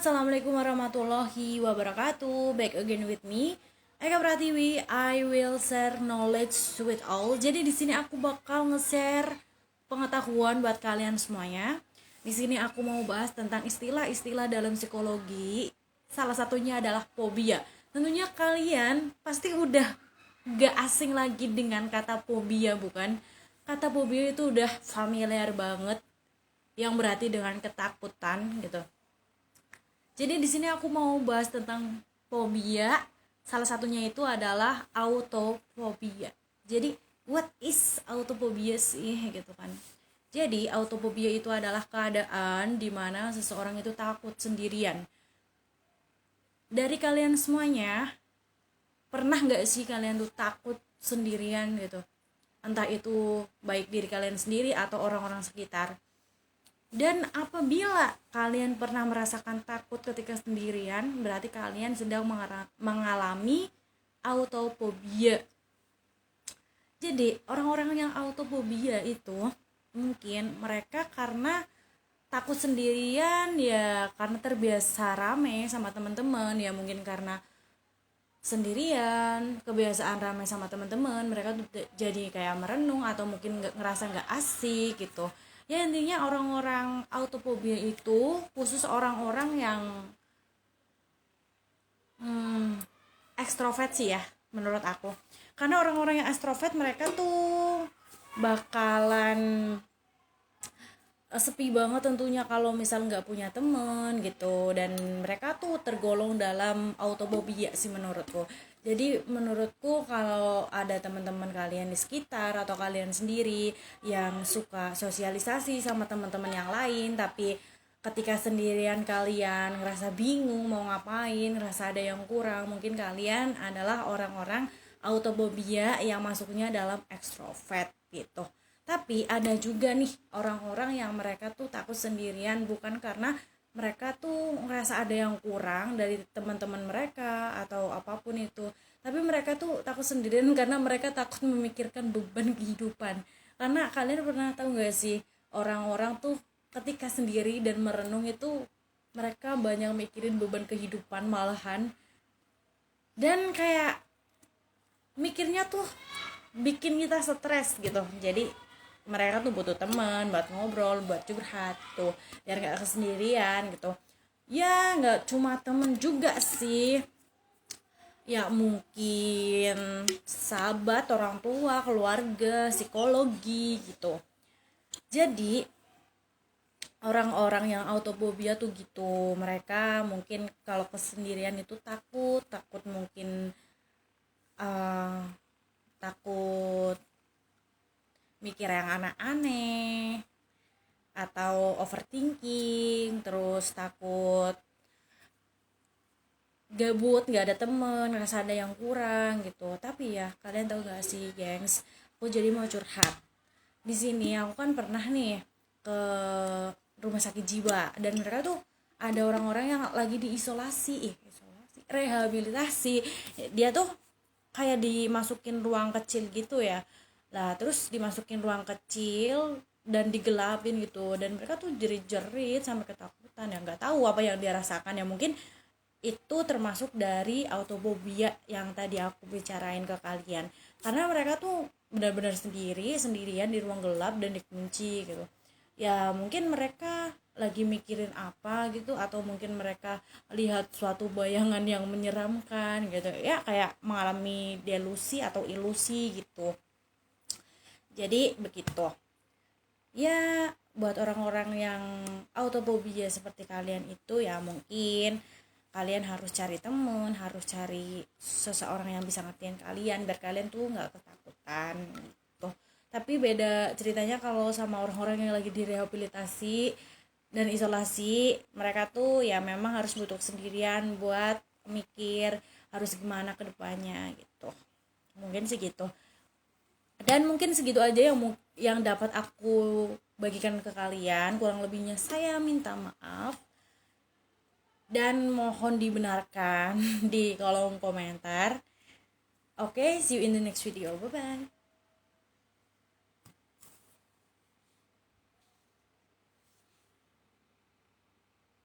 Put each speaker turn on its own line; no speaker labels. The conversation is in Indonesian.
Assalamualaikum warahmatullahi wabarakatuh. Back again with me, Eka Pratiwi. I will share knowledge with all. Jadi di sini aku bakal nge-share pengetahuan buat kalian semuanya. Di sini aku mau bahas tentang istilah-istilah dalam psikologi. Salah satunya adalah fobia. Tentunya kalian pasti udah gak asing lagi dengan kata fobia, bukan? Kata fobia itu udah familiar banget, yang berarti dengan ketakutan gitu. Jadi di sini aku mau bahas tentang fobia. Salah satunya itu adalah autofobia. Jadi what is autofobia sih gitu kan? Jadi autofobia itu adalah keadaan di mana seseorang itu takut sendirian. Dari kalian semuanya, pernah nggak sih kalian tuh takut sendirian gitu? Entah itu baik diri kalian sendiri atau orang-orang sekitar. Dan apabila kalian pernah merasakan takut ketika sendirian, berarti kalian sedang mengalami autofobia. Jadi orang-orang yang autofobia itu mungkin mereka karena takut sendirian, ya karena terbiasa rame sama teman-teman, ya mungkin karena sendirian, kebiasaan ramai sama teman-teman, mereka tuh jadi kayak merenung atau mungkin ngerasa nggak asik gitu. Ya intinya orang-orang autofobia itu khusus orang-orang yang ekstrovert sih ya menurut aku. Karena orang-orang yang ekstrovert mereka tuh bakalan sepi banget tentunya kalau misal nggak punya temen gitu, dan mereka tuh tergolong dalam autofobia sih menurutku. Jadi menurutku kalau ada teman-teman kalian di sekitar atau kalian sendiri yang suka sosialisasi sama teman-teman yang lain, tapi ketika sendirian kalian ngerasa bingung mau ngapain, ngerasa ada yang kurang, mungkin kalian adalah orang-orang autofobia yang masuknya dalam extrovert gitu. Tapi ada juga nih orang-orang yang mereka tuh takut sendirian bukan karena mereka tuh ngerasa ada yang kurang dari teman-teman mereka atau apapun itu, tapi mereka tuh takut sendirian karena mereka takut memikirkan beban kehidupan. Karena kalian pernah tahu gak sih, orang-orang tuh ketika sendiri dan merenung itu mereka banyak mikirin beban kehidupan malahan, dan kayak mikirnya tuh bikin kita stres gitu. Jadi mereka tuh butuh teman buat ngobrol, buat curhat tuh biar nggak kesendirian gitu. Ya nggak cuma temen juga sih, ya mungkin sahabat, orang tua, keluarga, psikologi gitu. Jadi orang-orang yang autofobia tuh gitu, mereka mungkin kalau kesendirian itu takut mungkin takut mikir yang aneh-aneh atau overthinking, terus takut gabut, nggak ada temen, ngerasa ada yang kurang gitu. Tapi ya kalian tahu gak sih gengs, aku jadi mau curhat di sini. Aku kan pernah nih ke rumah sakit jiwa, dan mereka tuh ada orang-orang yang lagi diisolasi, rehabilitasi. Dia tuh kayak dimasukin ruang kecil gitu ya. Lah terus dimasukin ruang kecil dan digelapin gitu, dan mereka tuh jerit-jerit sampai ketakutan, ya nggak tahu apa yang dia rasakan. Ya mungkin itu termasuk dari autofobia yang tadi aku bicarain ke kalian, karena mereka tuh benar-benar sendirian di ruang gelap dan dikunci gitu. Ya mungkin mereka lagi mikirin apa gitu, atau mungkin mereka lihat suatu bayangan yang menyeramkan gitu ya, kayak mengalami delusi atau ilusi gitu. Jadi begitu ya, buat orang-orang yang autofobia seperti kalian itu, ya mungkin kalian harus cari temen, harus cari seseorang yang bisa ngertiin kalian biar kalian tuh nggak ketakutan gitu. Tapi beda ceritanya kalau sama orang-orang yang lagi direhabilitasi dan isolasi, mereka tuh ya memang harus butuh sendirian buat mikir harus gimana ke depannya gitu. Mungkin sih gitu. Dan mungkin segitu aja yang dapat aku bagikan ke kalian. Kurang lebihnya saya minta maaf dan mohon dibenarkan di kolom komentar. Oke, see you in the next video. Bye bye.